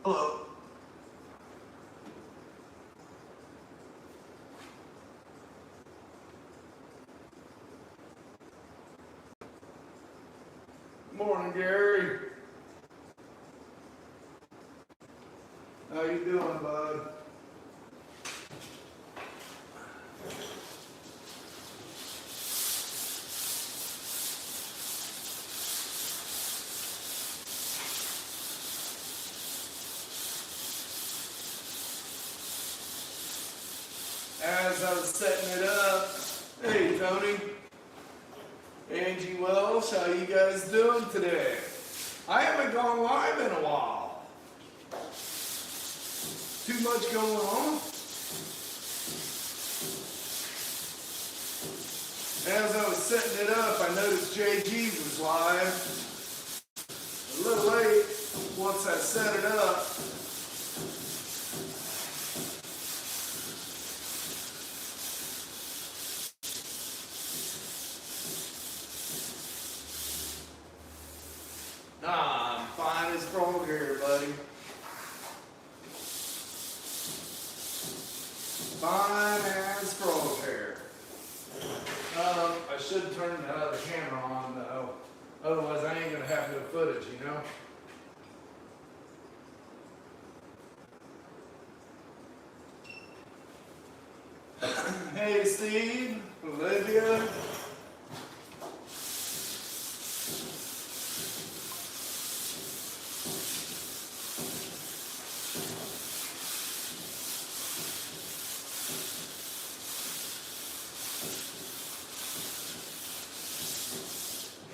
Hello. Morning, Gary. How you doing, bud? As I was setting it up, hey Tony, Angie Welsh, how you guys doing today? I haven't gone live in a while. Too much going on. As I was setting it up, I noticed JG was live. A little late once I set it up. Nah, I'm fine as frog here, buddy. Fine as frog hair. I should turn the other camera on though. Otherwise I ain't gonna have no footage, you know? Hey Steve, Olivia.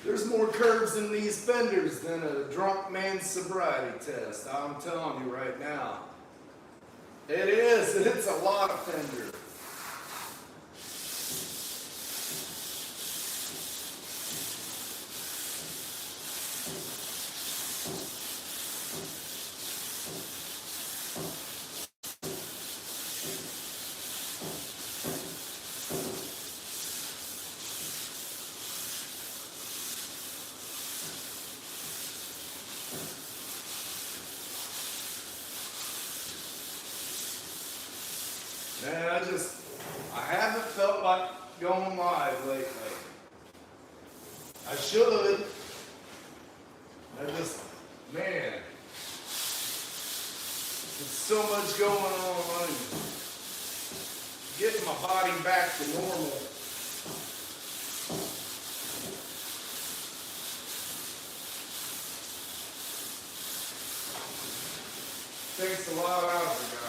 There's more curves in these fenders than a drunk man's sobriety test. I'm telling you right now. It is. It's a lot of fender. Man, I haven't felt like going live lately. I should. Man, there's so much going on. Getting my body back to normal. Takes a lot out of the guy.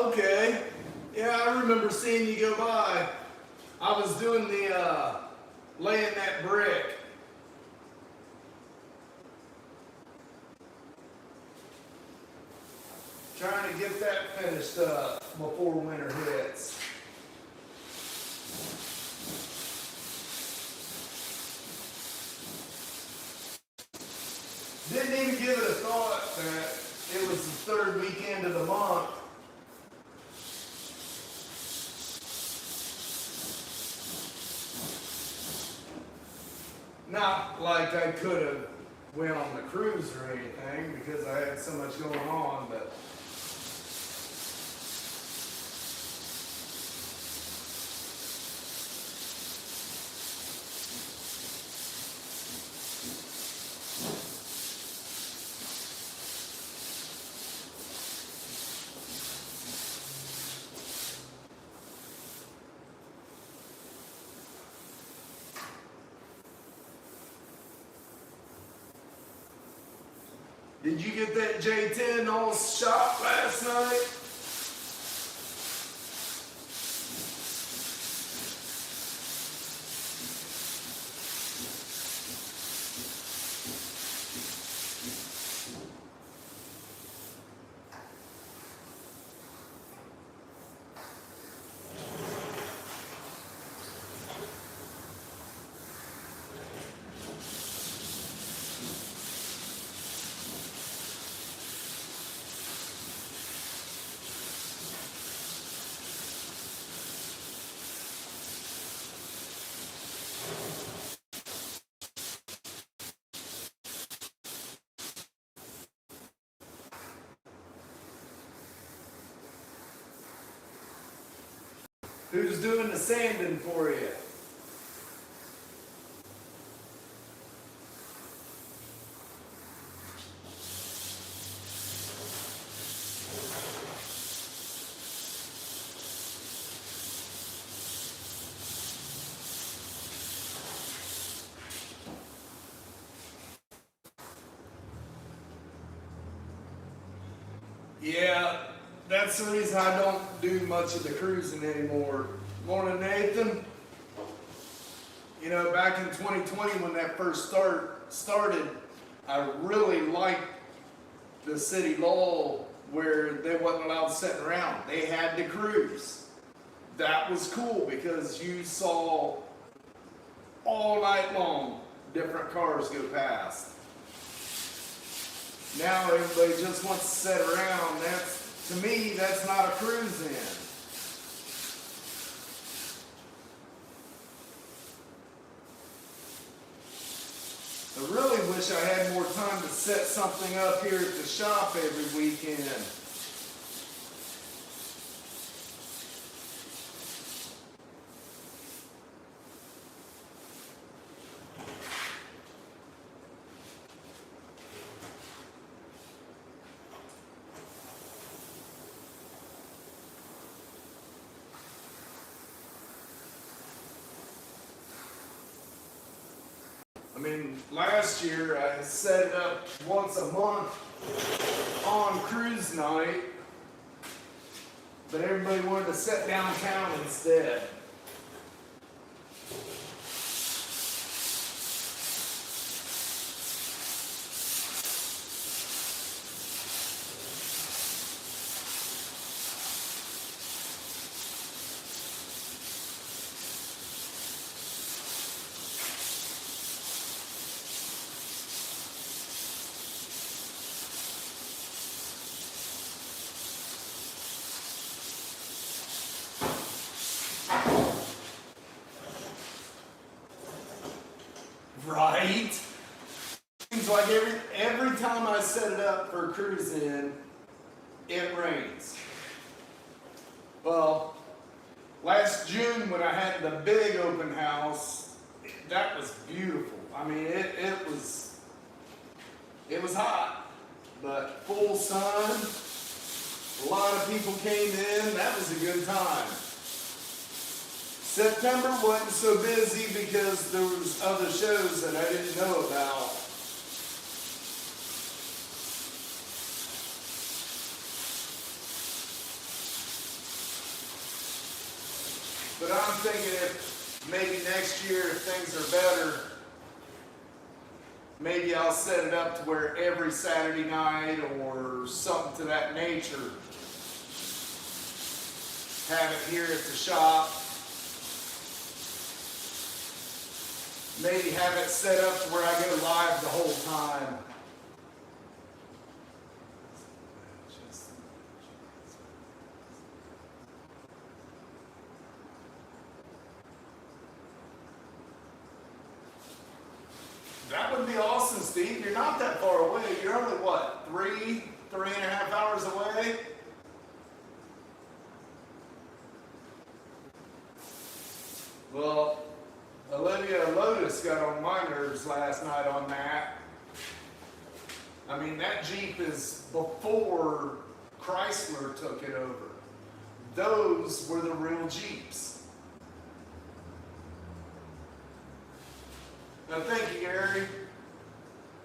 Okay. Yeah, I remember seeing you go by. I was doing the laying that brick. Trying to get that finished up before winter hits. Didn't even give it a thought that it was the third weekend of the month. Not like I could have went on the cruise or anything because I had so much going on, but Did you get that J10 all shot last night? Who's doing the sanding for you? Yeah, that's the reason I don't do much of the cruising anymore. Morning, Nathan. You know, back in 2020 when that first started, I really liked the city law where they wasn't allowed sitting around. They had to cruise. That was cool because you saw all night long different cars go past. Now everybody just wants to sit around. That's, to me, that's not a cruise in. I really wish I had more time to set something up here at the shop every weekend. I mean, last year I set it up once a month on cruise night, but everybody wanted to sit downtown instead. Right? Seems like every time I set it up for cruising, it rains. Well, last June when I had the big open house, that was beautiful. I mean, it was hot, but full sun. A lot of people came in. That was a good time. September wasn't so busy because there was other shows that I didn't know about. But I'm thinking if maybe next year, if things are better, maybe I'll set it up to where every Saturday night or something to that nature, have it here at the shop. Maybe have it set up to where I go live the whole time. That would be awesome, Steve. You're not that far away. You're only what, 3.5 hours away? Well, Olivia Lotus got on my nerves last night on that. I mean, that Jeep is before Chrysler took it over. Those were the real Jeeps. Now, thank you, Gary.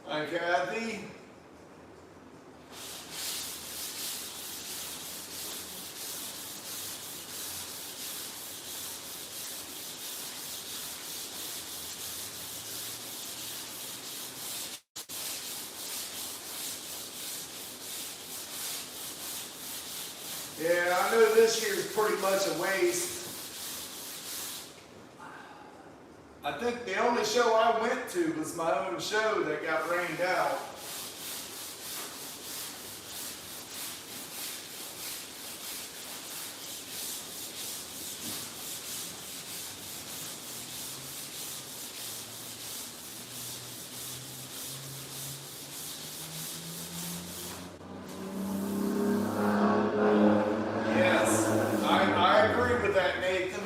Hi, Kathy. Yeah, I know this year's pretty much a waste. I think the only show I went to was my own show that got rained out. Yes, I agree with that, Nathan.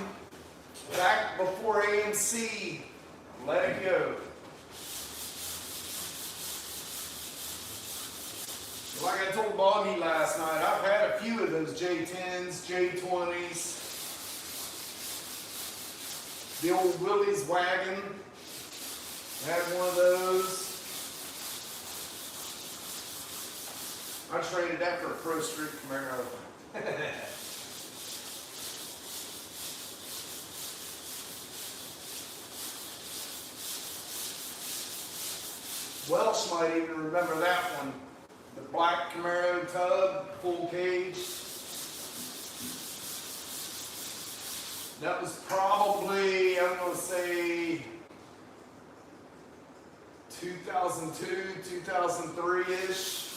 Back before AMC, let it go. Like I told Boggy last night, I've had a few of those J10s, J20s, the old Willys wagon. Had one of those. I traded that for a Pro Street Camaro. Welsh might even remember that one. The black Camaro tub, full cage. That was probably, I'm going to say, 2002, 2003-ish.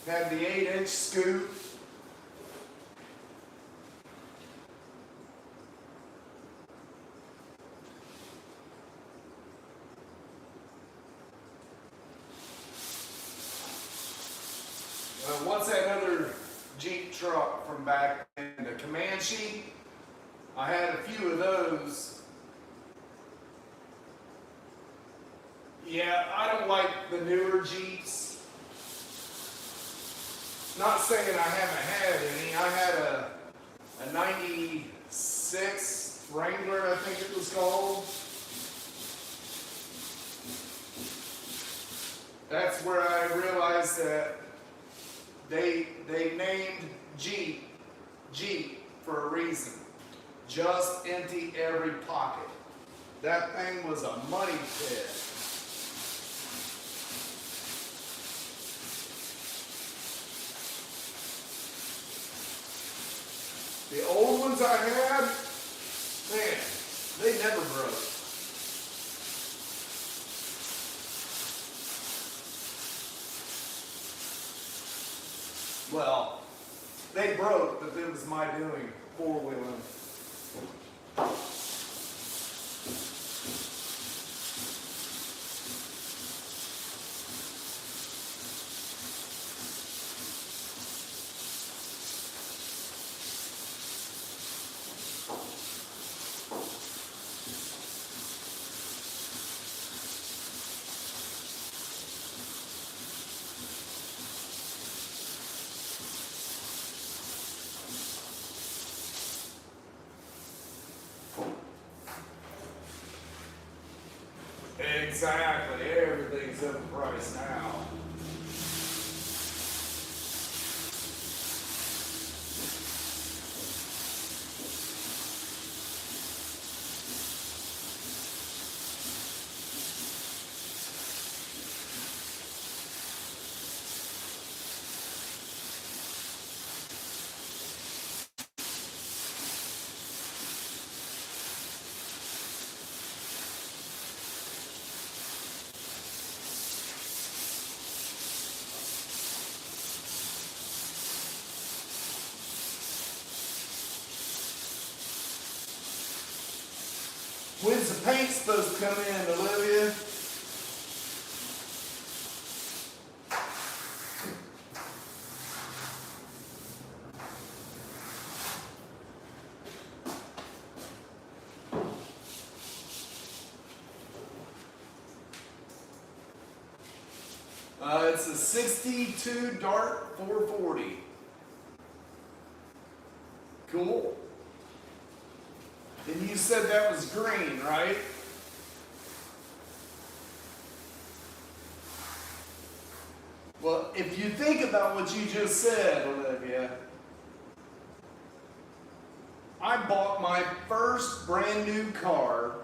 Had the 8-inch scoop. What's that other Jeep truck from back then? The Comanche? I had a few of those. Yeah, I don't like the newer Jeeps. Not saying I haven't had any. I had a 96 Wrangler, I think it was called. That's where I realized that they named Jeep for a reason. Just empty every pocket. That thing was a money pit. The old ones I had, man, they never broke. Well, they broke, but it was my doing, four-wheeling. Exactly, everything's overpriced now. When's the paint supposed to come in, Olivia? It's a 62 Dart 440. Cool. And you said that was green, right? Well, if you think about what you just said, Olivia, I bought my first brand new car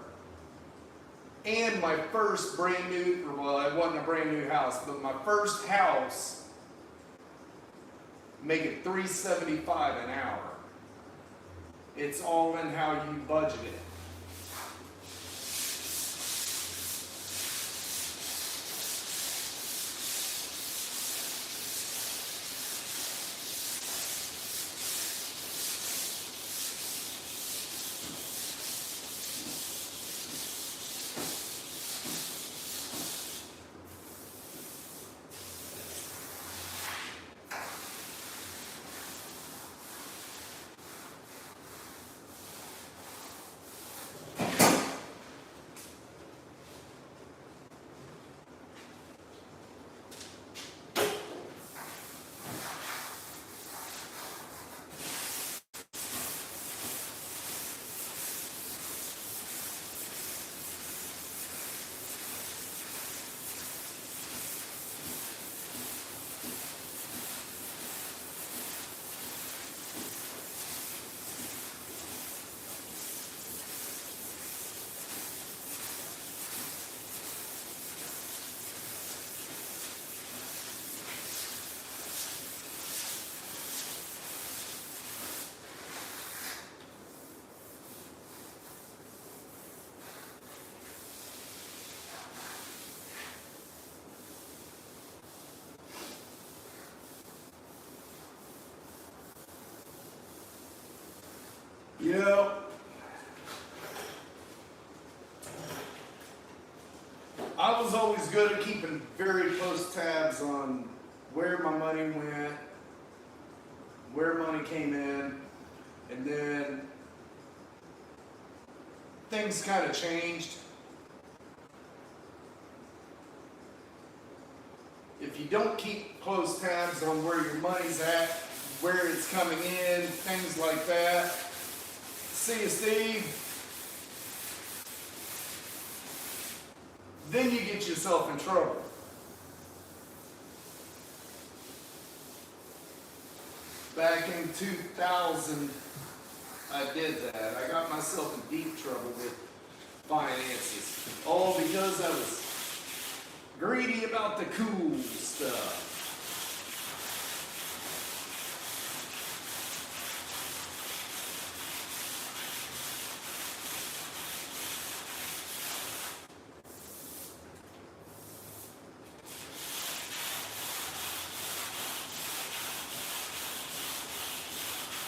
and my first brand new, well, it wasn't a brand new house, but my first house, making $3.75 an hour. It's all in how you budget it. Yeah. I was always good at keeping very close tabs on where my money went, where money came in, and then things kind of changed. If you don't keep close tabs on where your money's at, where it's coming in, things like that. See you, Steve. Then you get yourself in trouble. Back in 2000, I did that. I got myself in deep trouble with finances. All because I was greedy about the cool stuff.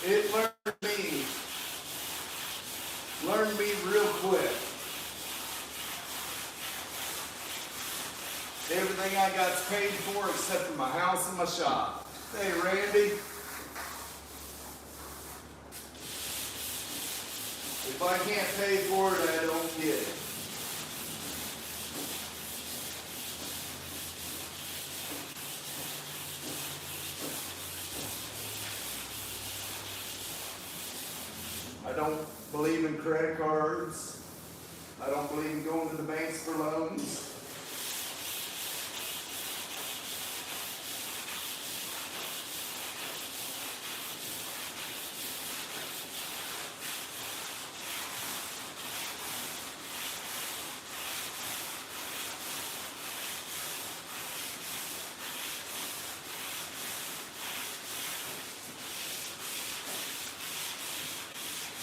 It learned me real quick. Everything I got's paid for except for my house and my shop. Hey, Randy. If I can't pay for it, I don't get it. I don't believe in credit cards. I don't believe in going to the banks for loans.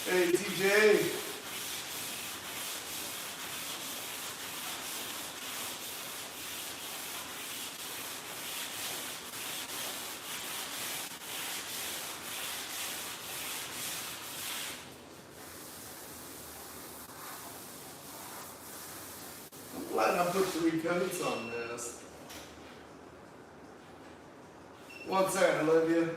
Hey, TJ. I'm glad I put 3 coats on this. What's that, Olivia?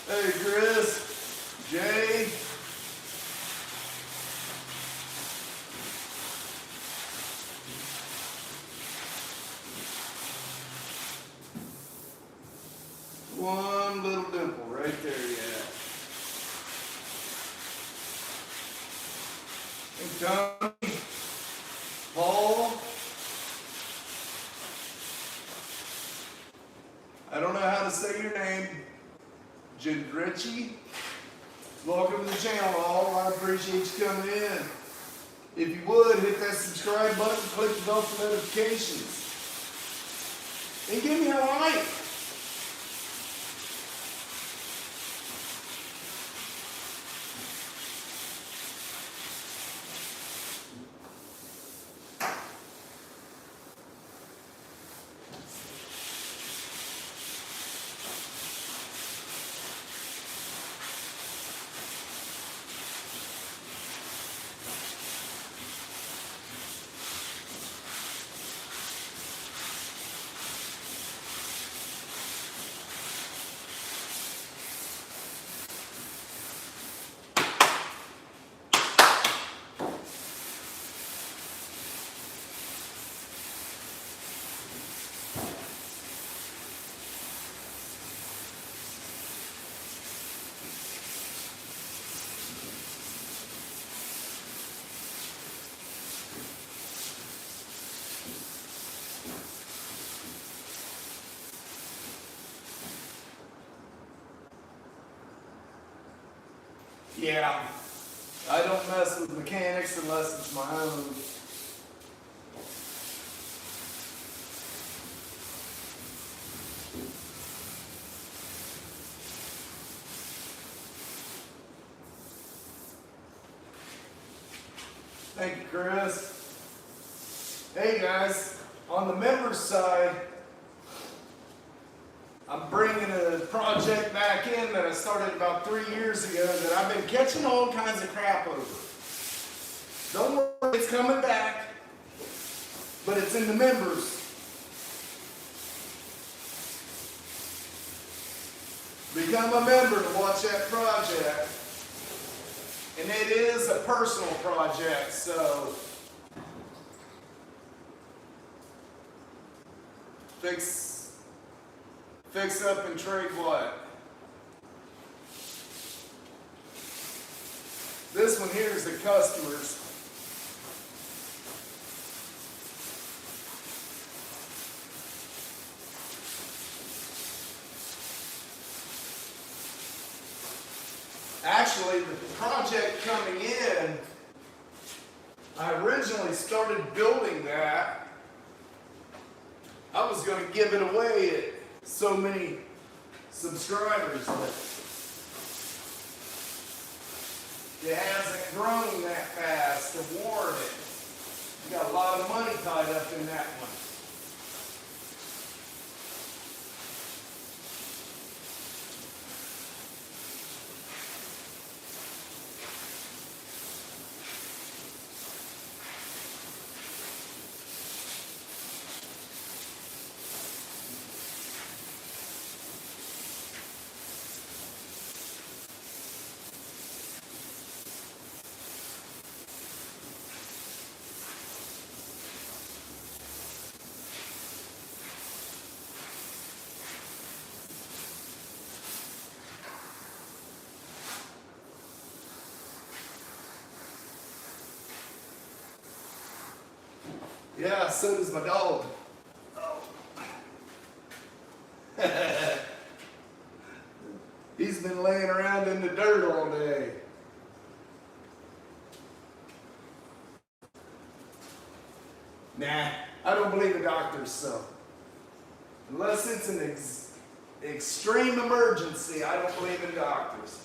Hey, Chris, Jay. One little dimple right there, yeah. Hey, Tony, Paul. say your name. Gendrici. Welcome to the channel, all. I appreciate you coming in. If you would, hit that subscribe button, click the bell for notifications. And give me a like. Yeah, I don't mess with mechanics unless it's my own. Thank you, Chris. Hey guys, on the members side, I'm bringing a project back in that I started about 3 years ago that I've been catching all kinds of crap over. Don't worry, it's coming back, but it's in the members. Become a member to watch that project. And it is a personal project, so fix up and trade what? This one here is the customers. Actually, the project coming in, I originally started building that. I was going to give it away at so many subscribers, but it hasn't grown that fast to warrant it. You got a lot of money tied up in that one. Yeah, so does my dog. He's been laying around in the dirt all day. Nah, I don't believe the doctors, so. Unless it's an extreme emergency, I don't believe in doctors.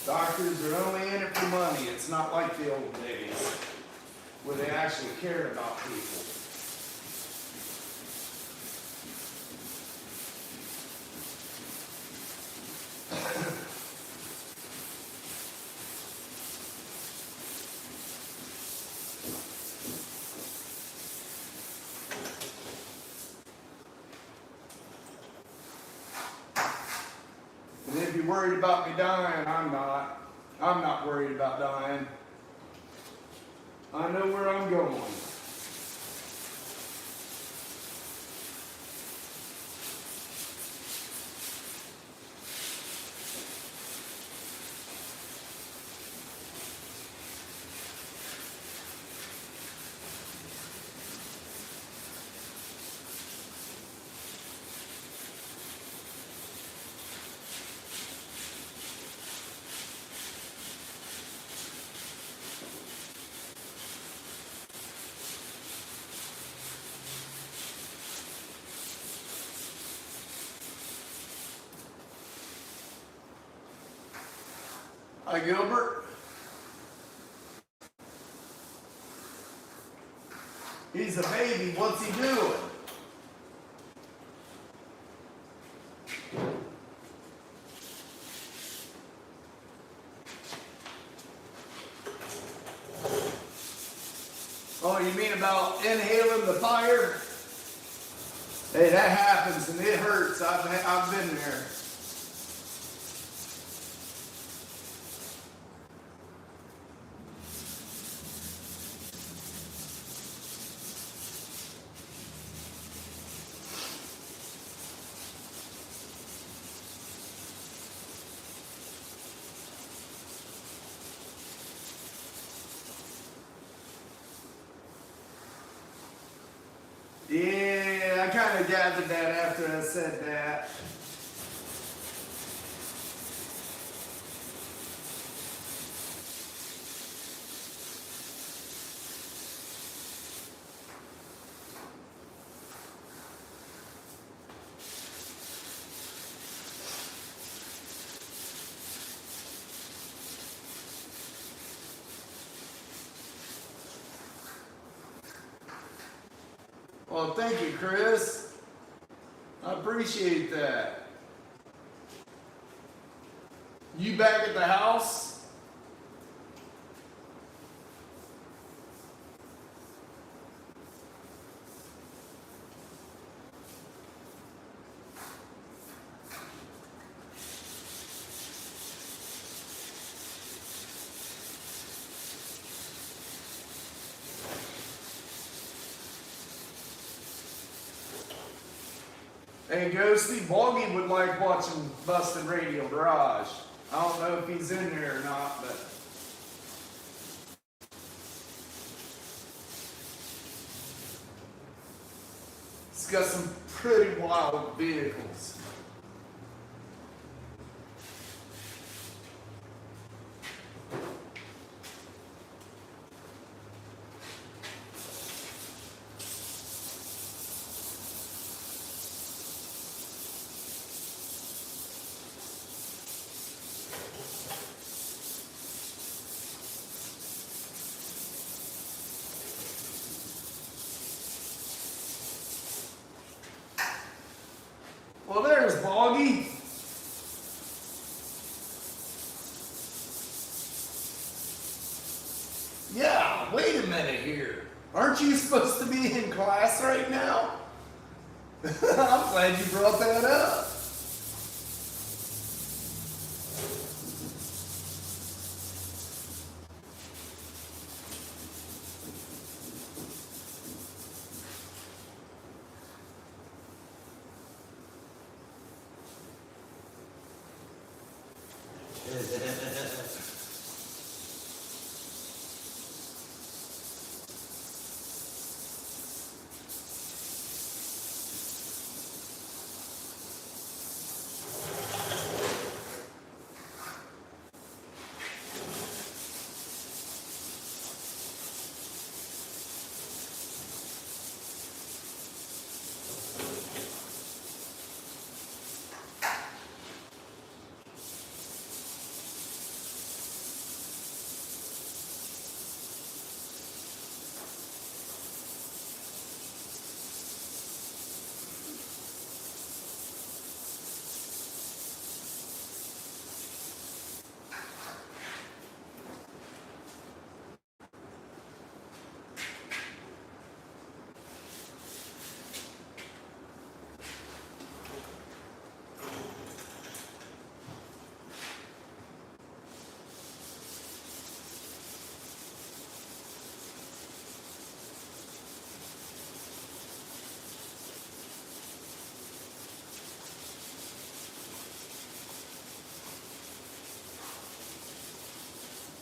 Doctors are only in it for money. It's not like the old days where they actually cared about people. worried about me dying, I'm not. I'm not worried about dying. I know where I'm going. Hi, Gilbert. He's a baby. What's he doing? Oh, you mean about inhaling the fire? Hey, that happens and it hurts. I've been there. Yeah, I kind of gathered that after I said that. Well, thank you, Chris. I appreciate that. You back at the house? Hey, Ghosty, Boggy would like watching Busted Radio Garage. I don't know if he's in there or not, but it's got some pretty wild vehicles. Well, there's Boggy. Yeah, wait a minute here. Aren't you supposed to be in class right now? I'm glad you brought that up.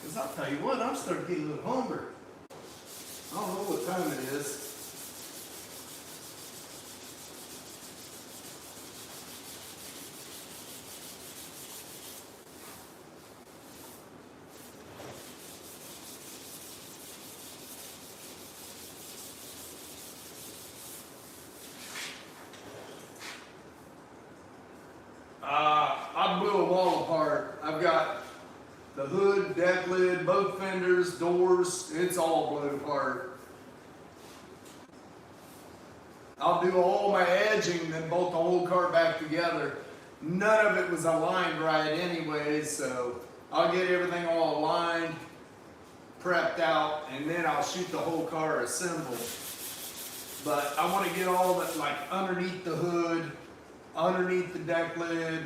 Because I'll tell you what, I'm starting to get a little hungry. I don't know what time it is. I blew a wall apart. I've got the hood, deck lid, both fenders, doors, it's all blown apart. I'll do all my edging, then bolt the whole car back together. None of it was aligned right anyway, so I'll get everything all aligned, prepped out, and then I'll shoot the whole car assembled. But I want to get all of it like underneath the hood, underneath the deck lid,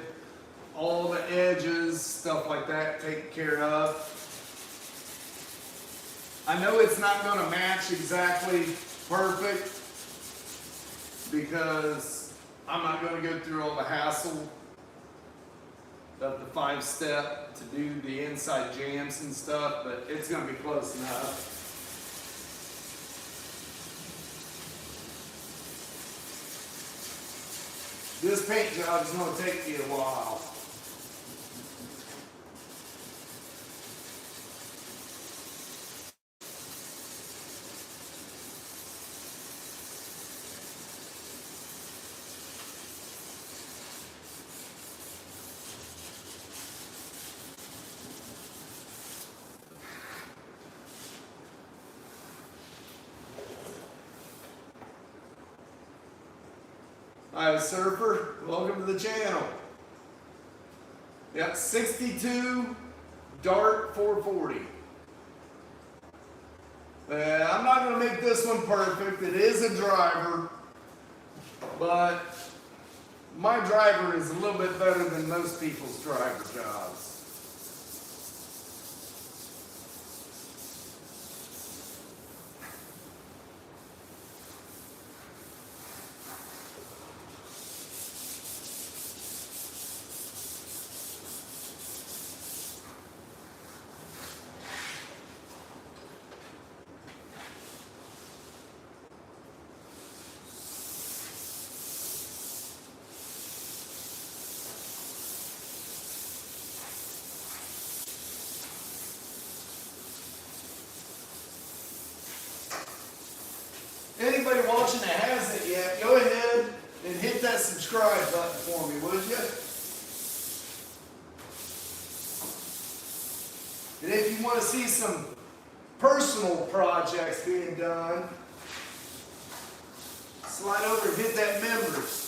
all the edges, stuff like that taken care of. I know it's not going to match exactly perfect because I'm not going to go through all the hassle of the 5-step to do the inside jams and stuff, but it's going to be close enough. This paint job is going to take me a while. Hi, Surfer. Welcome to the channel. Yep, 62 Dart 440. I'm not going to make this one perfect. It is a driver, but my driver is a little bit better than most people's driver jobs. Anybody watching that hasn't yet, go ahead and hit that subscribe button for me, would you? And if you want to see some personal projects being done, slide over and hit that members.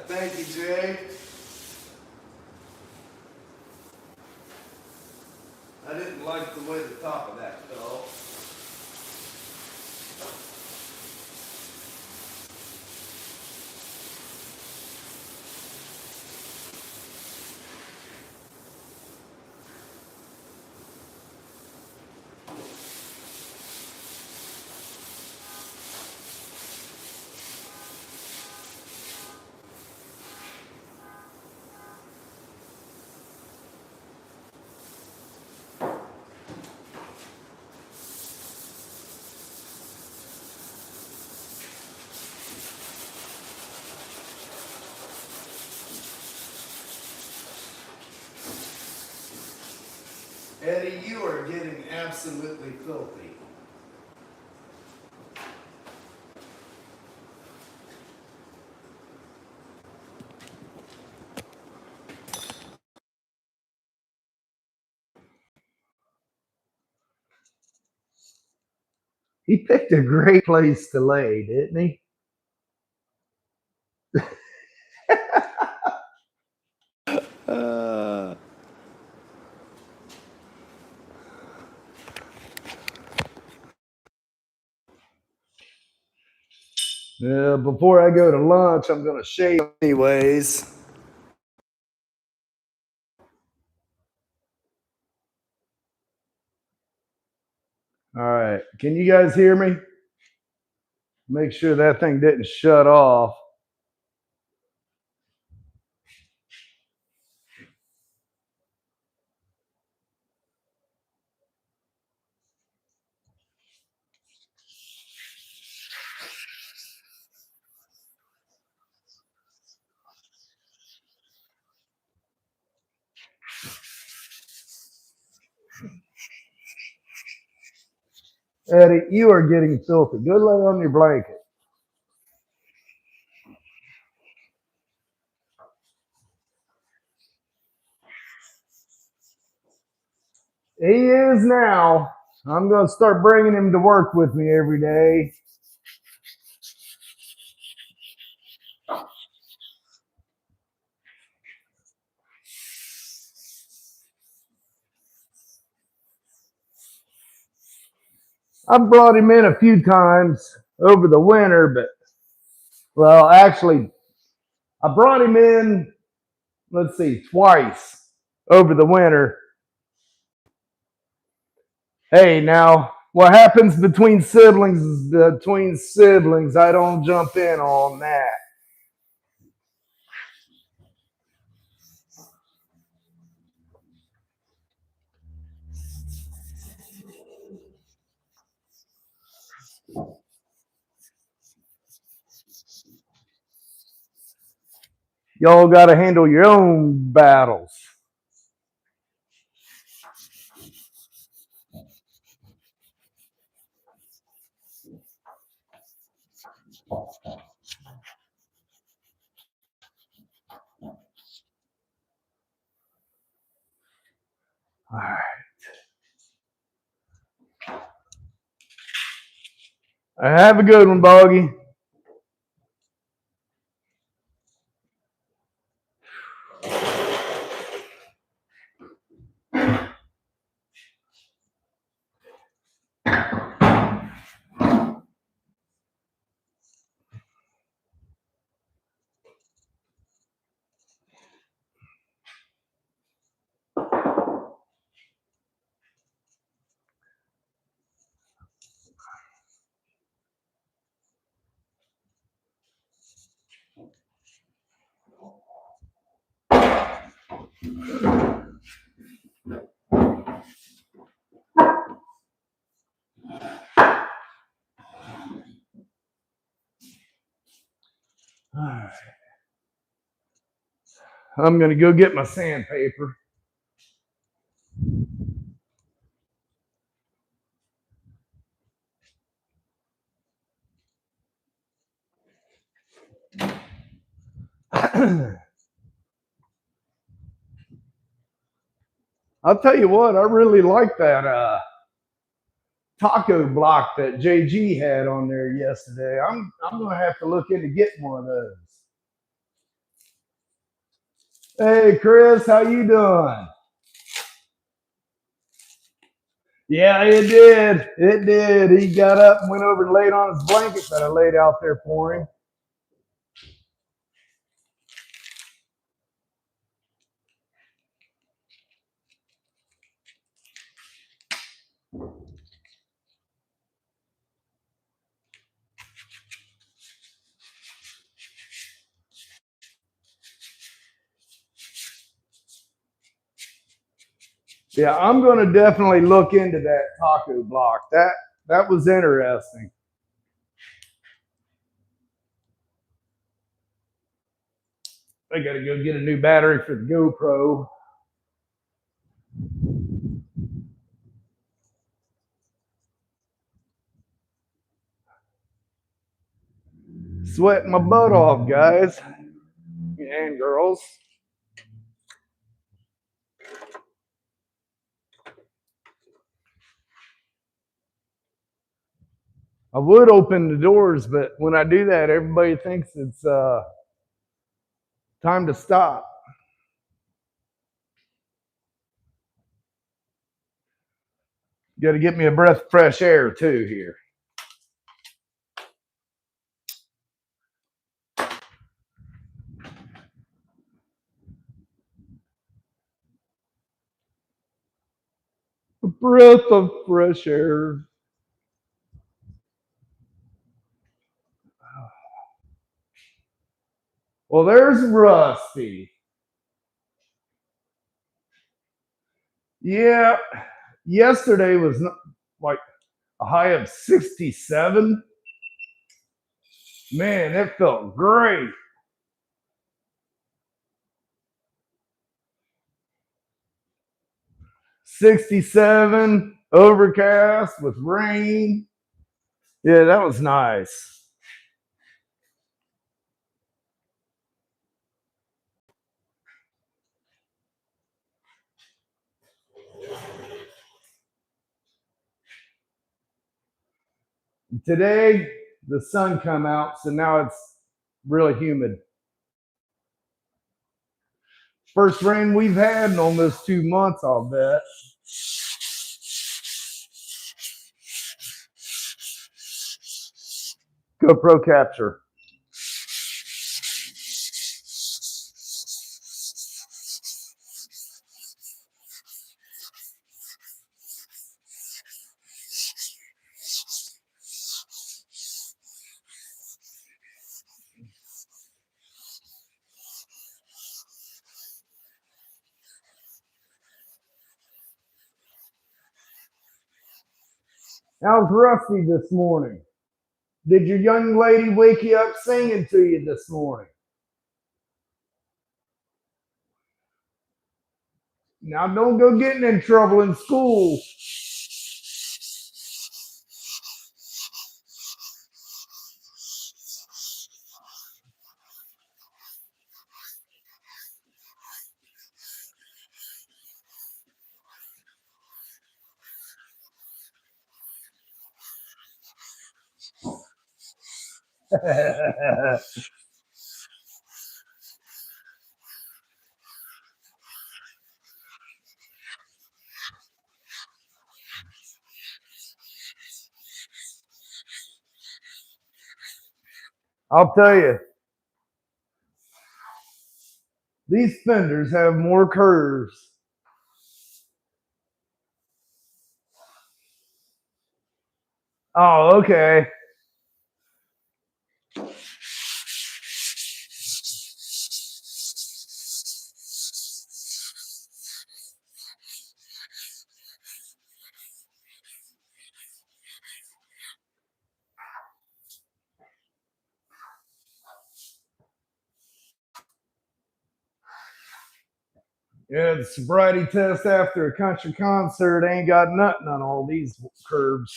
Thank you, Jay. I didn't like the way the top of that fell. Eddie, you are getting absolutely filthy. He picked a great place to lay, didn't he? Uh, before I go to lunch, I'm going to shave anyways. All right. Can you guys hear me? Make sure that thing didn't shut off. Eddie, you are getting filthy. Go lay on your blanket. He is now. I'm going to start bringing him to work with me every day. I've brought him in a few times over the winter, but, well, actually, I brought him in, let's see, twice over the winter. Hey, now, what happens between siblings is between siblings. I don't jump in on that. Y'all got to handle your own battles. All right. Have a good one, Boggy. All right. I'm going to go get my sandpaper. I'll tell you what, I really like that taco block that JG had on there yesterday. I'm going to have to look into getting one of those. Hey, Chris, how you doing? Yeah, it did. It did. He got up and went over and laid on his blanket that I laid out there for him. Yeah, I'm going to definitely look into that taco block. That was interesting. I got to go get a new battery for the GoPro. Sweating my butt off, guys and girls. I would open the doors, but when I do that, everybody thinks it's time to stop. Got to get me a breath of fresh air too here. A breath of fresh air. Well, there's Rusty. Yeah, yesterday was like a high of 67. Man, that felt great. '67, overcast with rain. Yeah, that was nice. Today, the sun come out, so now it's really humid. First rain we've had in almost 2 months, I'll bet. GoPro capture. How's Rusty this morning? Did your young lady wake you up singing to you this morning? Now, don't go getting in trouble in school. I'll tell you, these fenders have more curves. Oh, okay. Yeah, the sobriety test after a country concert ain't got nothing on all these curves.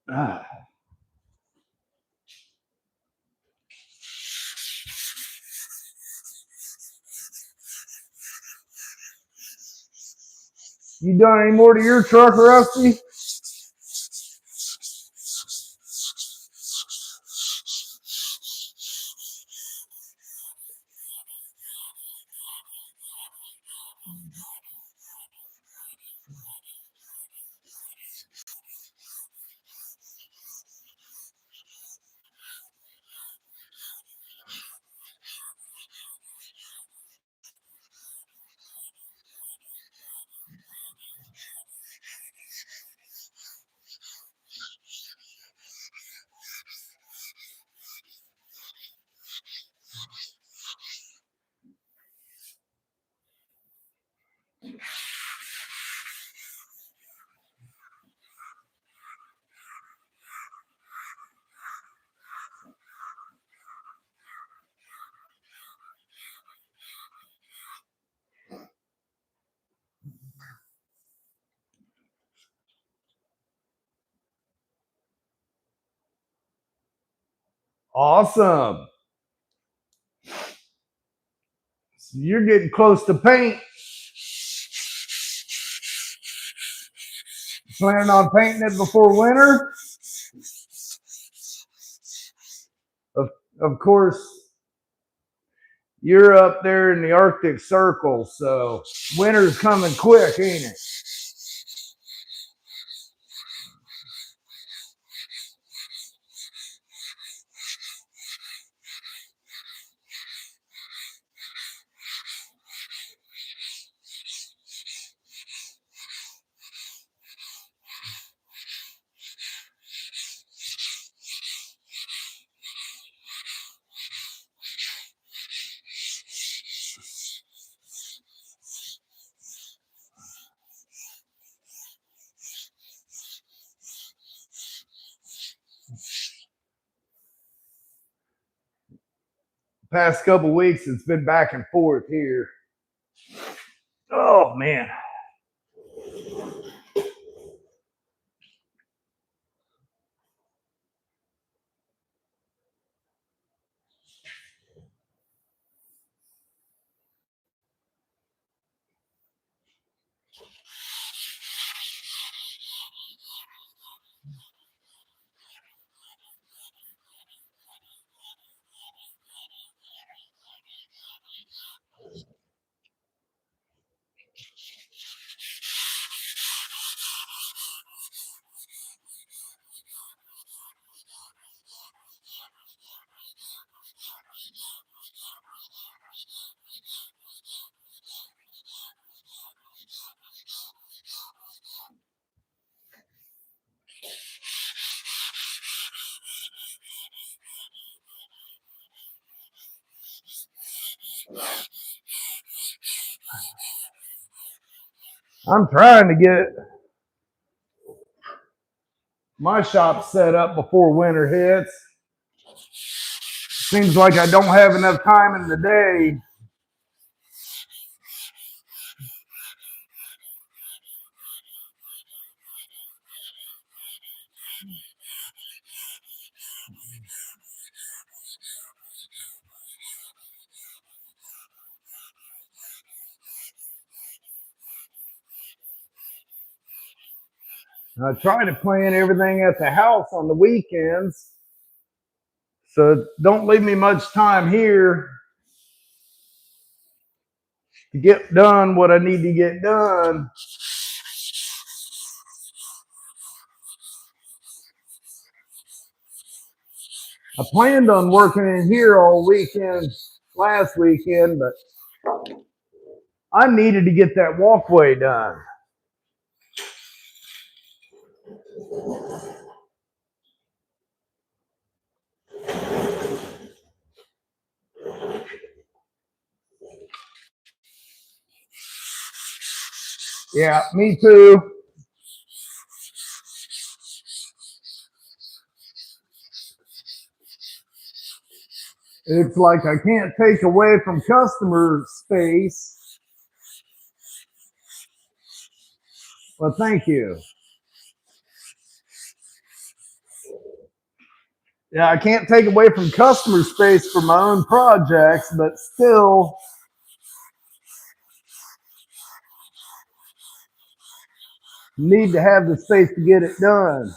Ah. You done any more to your truck, Rusty? Awesome. So you're getting close to paint. Planning on painting it before winter? Of course, you're up there in the Arctic Circle, so winter's coming quick, ain't it? Past couple weeks, it's been back and forth here. Oh, man. I'm trying to get my shop set up before winter hits. Seems like I don't have enough time in the day. I try to plan everything at the house on the weekends, so don't leave me much time here to get done what I need to get done. I planned on working in here all weekend last weekend, but I needed to get that walkway done. Yeah, me too. It's like I can't take away from customer space. Well, thank you. Yeah, I can't take away from customer space for my own projects, but still need to have the space to get it done.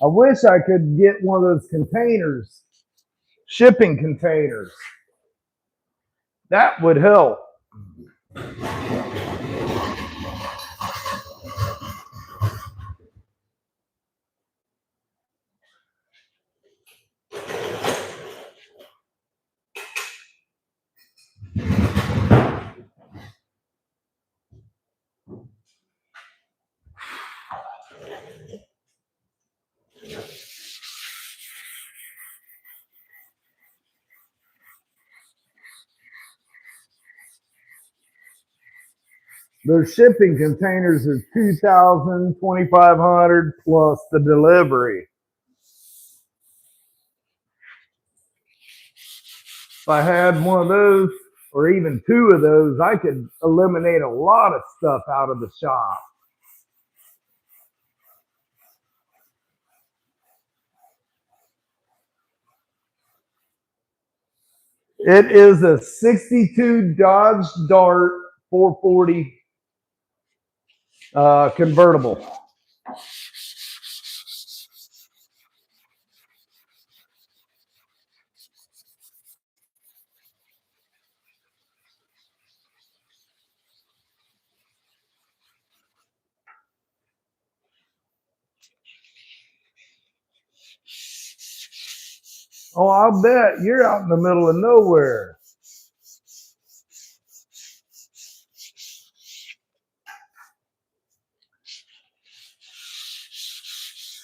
I wish I could get one of those containers, shipping containers. That would help. Those shipping containers are $2,000, $2,500 plus the delivery. If I had one of those or even two of those, I could eliminate a lot of stuff out of the shop. It is a 62 Dodge Dart 440 convertible. Oh, I'll bet you're out in the middle of nowhere.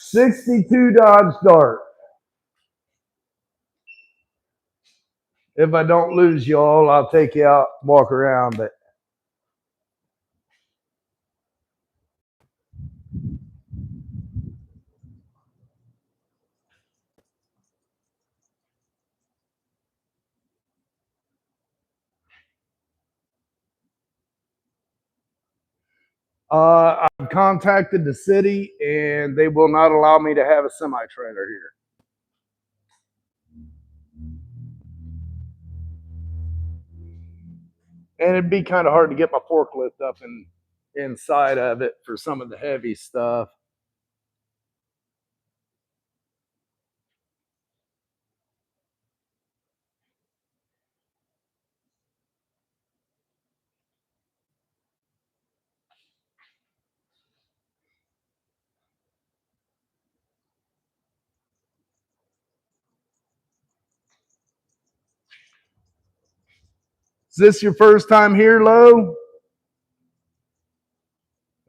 '62 Dodge Dart. If I don't lose you all, I'll take you out, walk around it. I've contacted the city and they will not allow me to have a semi trailer here. And it'd be kind of hard to get my forklift up and inside of it for some of the heavy stuff. Is this your first time here, Lo?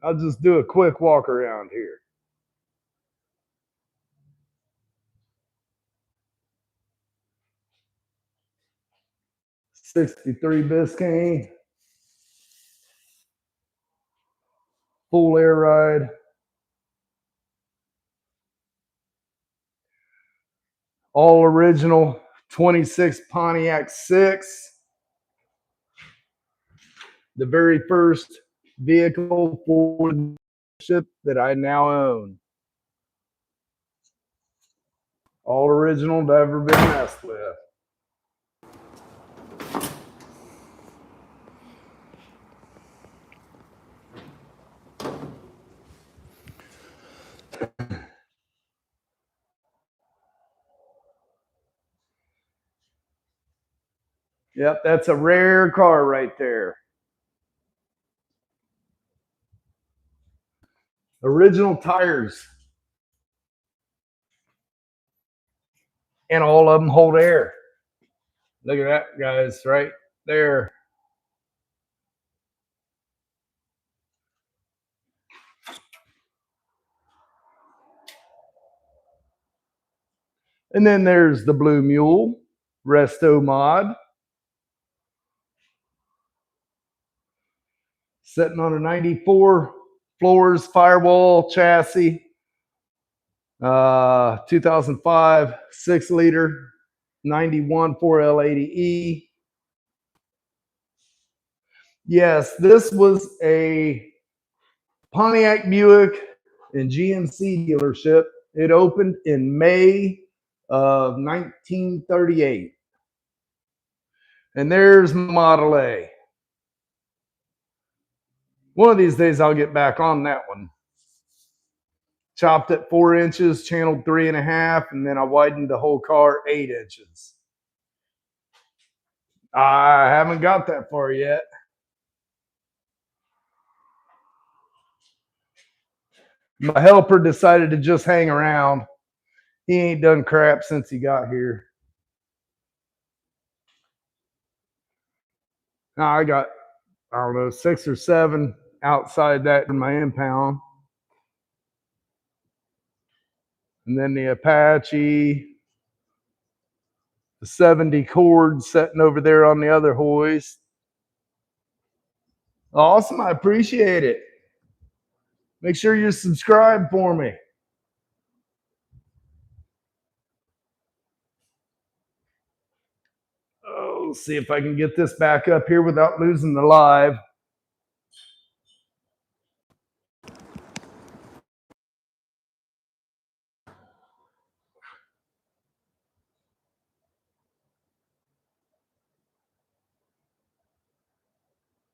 I'll just do a quick walk around here. '63 Biscayne, full air ride. All original 26 Pontiac 6. The very first vehicle for the ship that I now own. All original, never been messed with. Yep, that's a rare car right there. Original tires. And all of them hold air. Look at that, guys, right there. And then there's the Blue Mule, Resto Mod. Sitting on a 94 floors firewall chassis. 2005 6-liter 91 4L80E. Yes, this was a Pontiac Buick and GMC dealership. It opened in May of 1938. And there's Model A. One of these days I'll get back on that one. Chopped at 4 inches, channeled 3.5, and then I widened the whole car 8 inches. I haven't got that far yet. My helper decided to just hang around. He ain't done crap since he got here. Now I got, I don't know, 6 or 7 outside that in my impound. And then the Apache, the 70 Cord sitting over there on the other hoist. Awesome, I appreciate it. Make sure you subscribe for me. Oh, see if I can get this back up here without losing the live.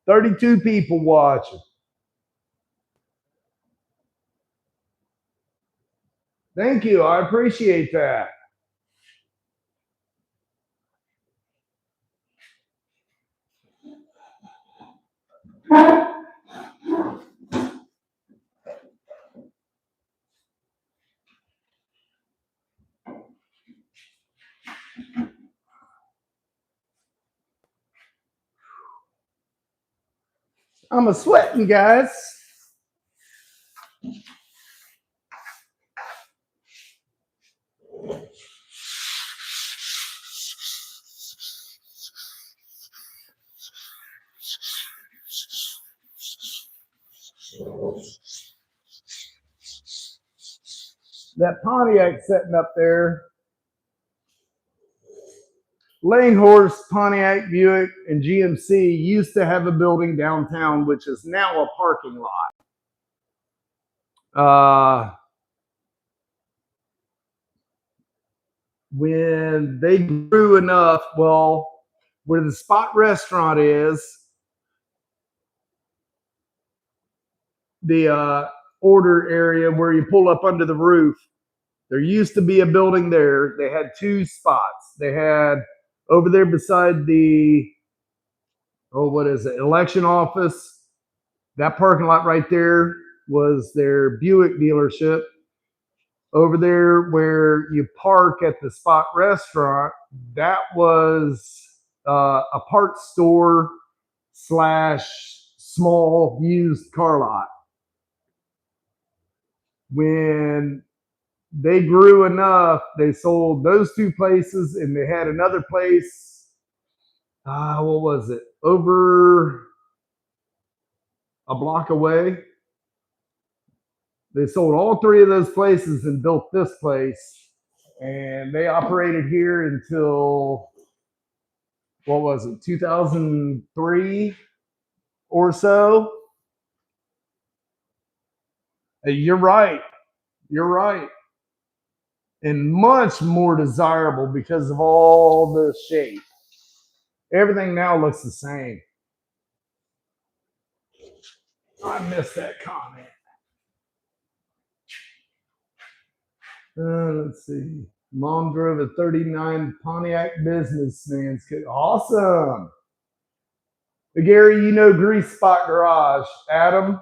32 people watching. Thank you. I appreciate that. I'm a sweating, guys. That Pontiac sitting up there, Lane Horse, Pontiac, Buick, and GMC used to have a building downtown, which is now a parking lot. When they grew enough, well, where the Spot restaurant is, the order area where you pull up under the roof, there used to be a building there. They had two spots. They had over there beside the, what is it, election office. That parking lot right there was their Buick dealership. Over there where you park at the Spot restaurant, that was a parts store / small used car lot. When they grew enough, they sold those two places, and they had another place. What was it? Over a block away. They sold all three of those places and built this place. And they operated here until, what was it, 2003 or so. You're right. You're right. And much more desirable because of all the shape. Everything now looks the same. I missed that comment. Let's see. Mom drove a 39 Pontiac businessman's kit. Awesome. But Gary, you know Grease Spot Garage. Adam,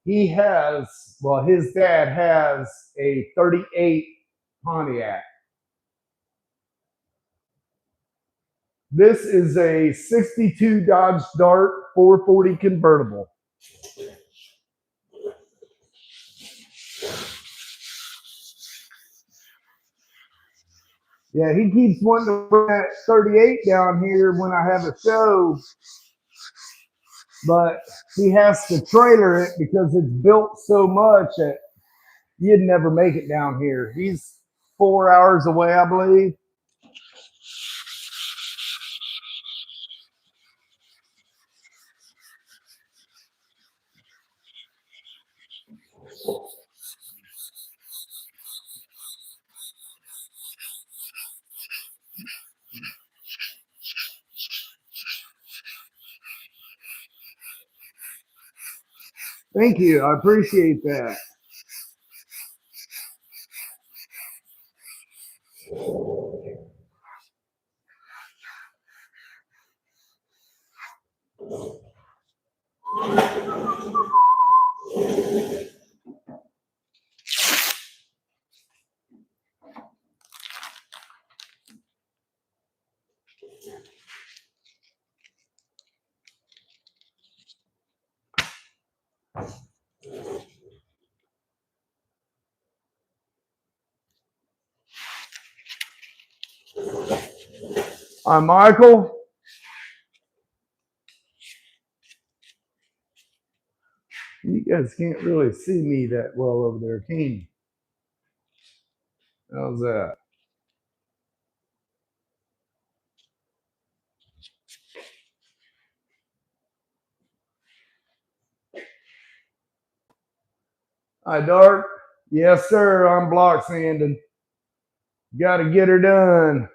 he has, well, his dad has a 38 Pontiac. This is a 62 Dodge Dart 440 convertible. Yeah, he keeps wanting to bring that 38 down here when I have a show, but he has to trailer it because it's built so much that you'd never make it down here. He's 4 hours away, I believe. Thank you. I appreciate that. I'm Michael. You guys can't really see me that well over there, can you? How's that? Hi, Dark. Yes, sir. I'm block sanding. Got to get her done.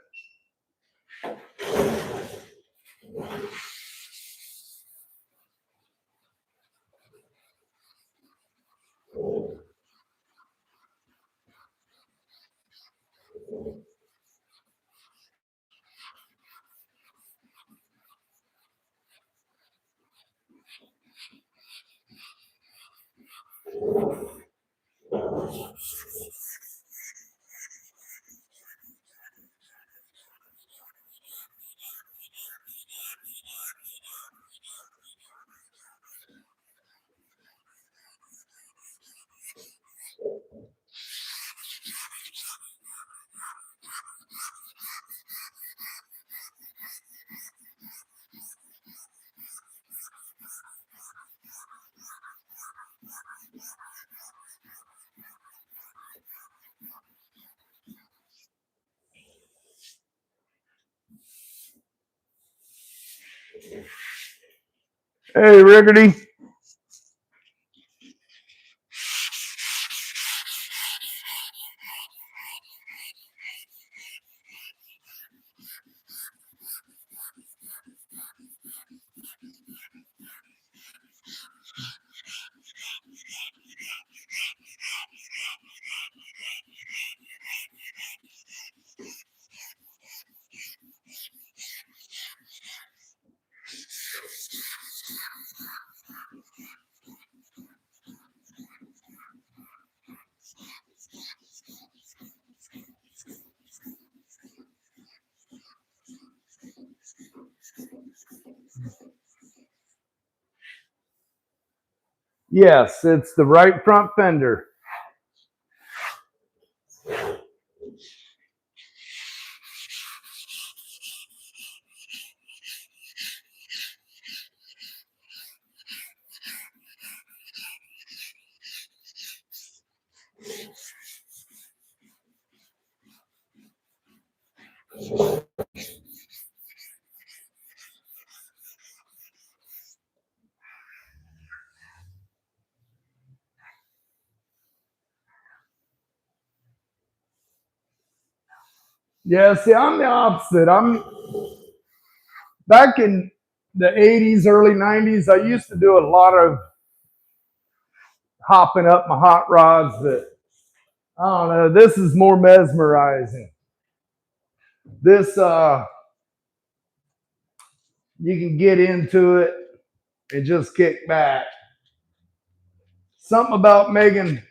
Hey, Rickety. Yes, it's the right front fender. Yeah, see, I'm the opposite. I'm back in the 80s, early 90s, I used to do a lot of hopping up my hot rods that, I don't know, this is more mesmerizing. This, you can get into it and just kick back. Something about making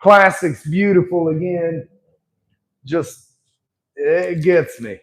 classics beautiful again, just, it gets me.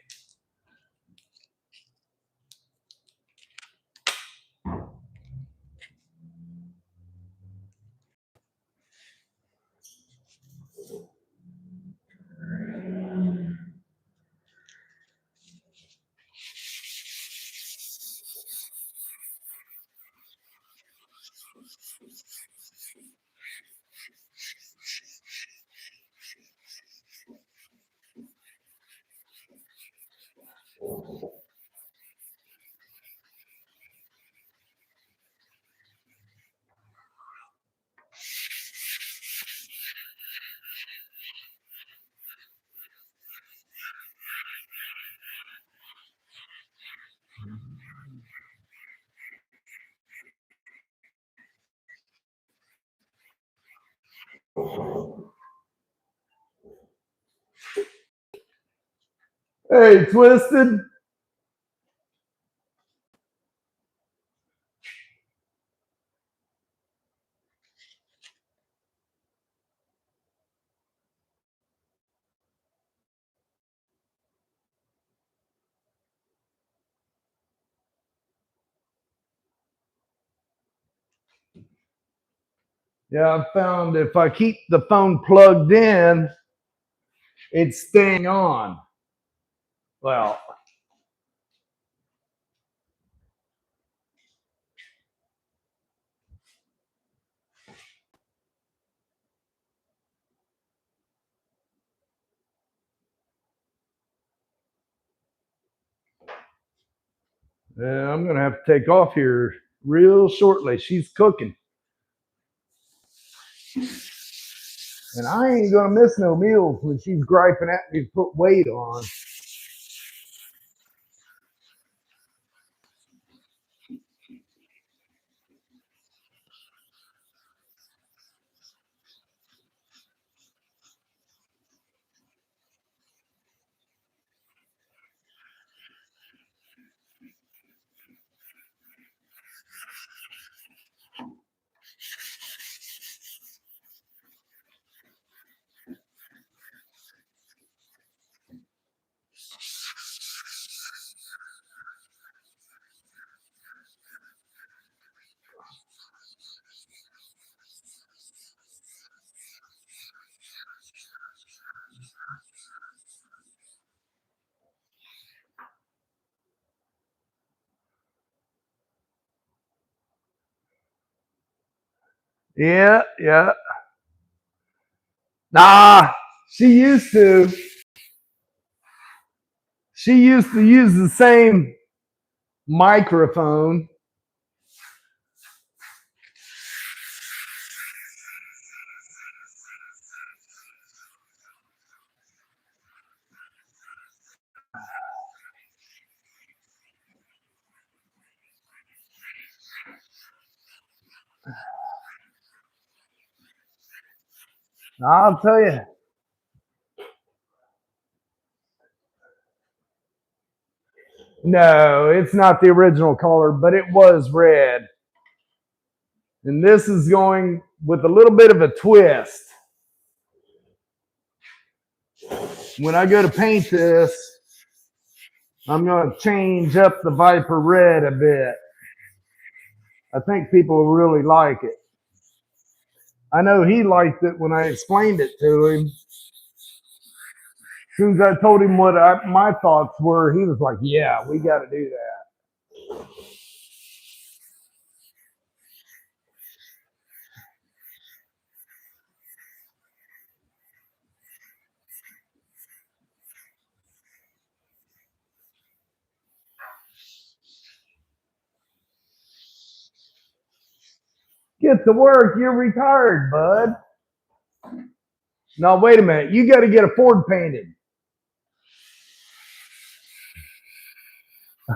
Hey, Twisted. Yeah, I found if I keep the phone plugged in, it's staying on. Well, I'm going to have to take off here real shortly. She's cooking. And I ain't going to miss no meals when she's griping at me to put weight on. Yeah, yeah. Nah, she used to. She used to use the same microphone. I'll tell you. No, it's not the original color, but it was red. And this is going with a little bit of a twist. When I go to paint this, I'm going to change up the Viper red a bit. I think people will really like it. I know he liked it when I explained it to him. As soon as I told him what my thoughts were, he was like, yeah, we got to do that. Get to work. You're retired, bud. No, wait a minute. You got to get a Ford painted.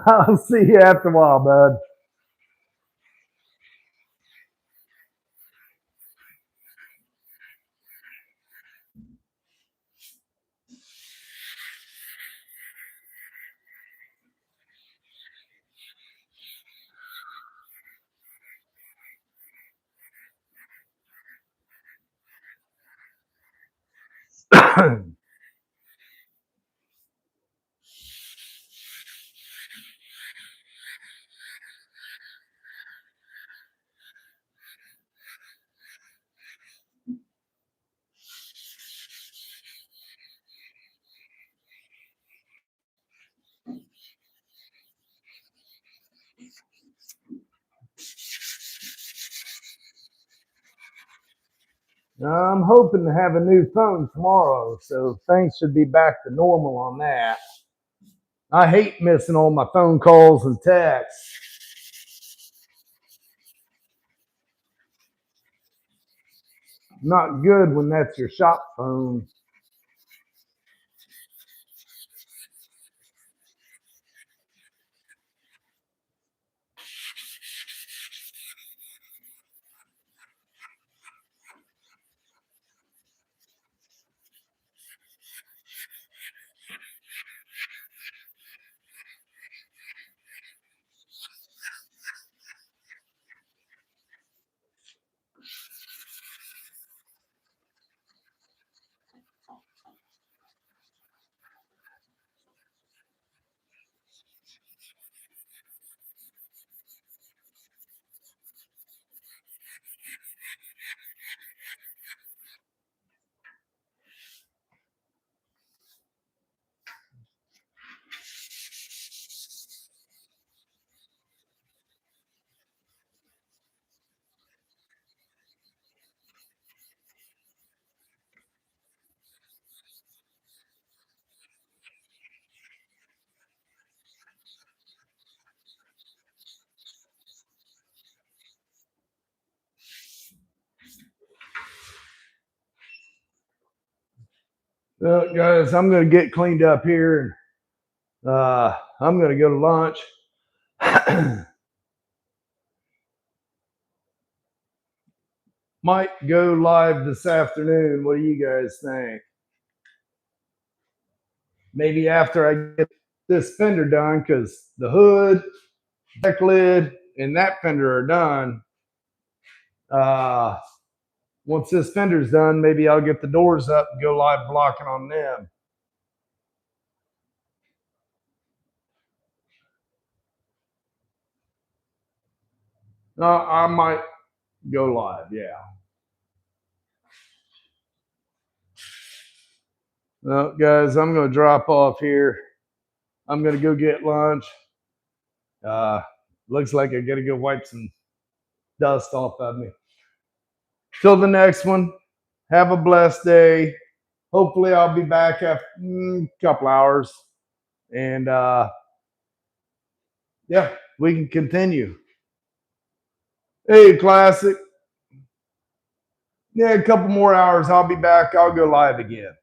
I'll see you after a while, bud. I'm hoping to have a new phone tomorrow, so things should be back to normal on that. I hate missing all my phone calls and texts. Not good when that's your shop phone. Well, guys, I'm going to get cleaned up here. I'm going to go to lunch. Might go live this afternoon. What do you guys think? Maybe after I get this fender done, because the hood, deck lid, and that fender are done. Once this fender's done, maybe I'll get the doors up and go live blocking on them. I might go live, yeah. Well, guys, I'm going to drop off here. I'm going to go get lunch. Looks like I got to go wipe some dust off of me. Till the next one, have a blessed day. Hopefully, I'll be back after a couple hours. And Yeah, we can continue. Hey, Classic. Yeah, a couple more hours. I'll be back. I'll go live again.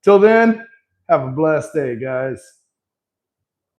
Till then, have a blessed day, guys.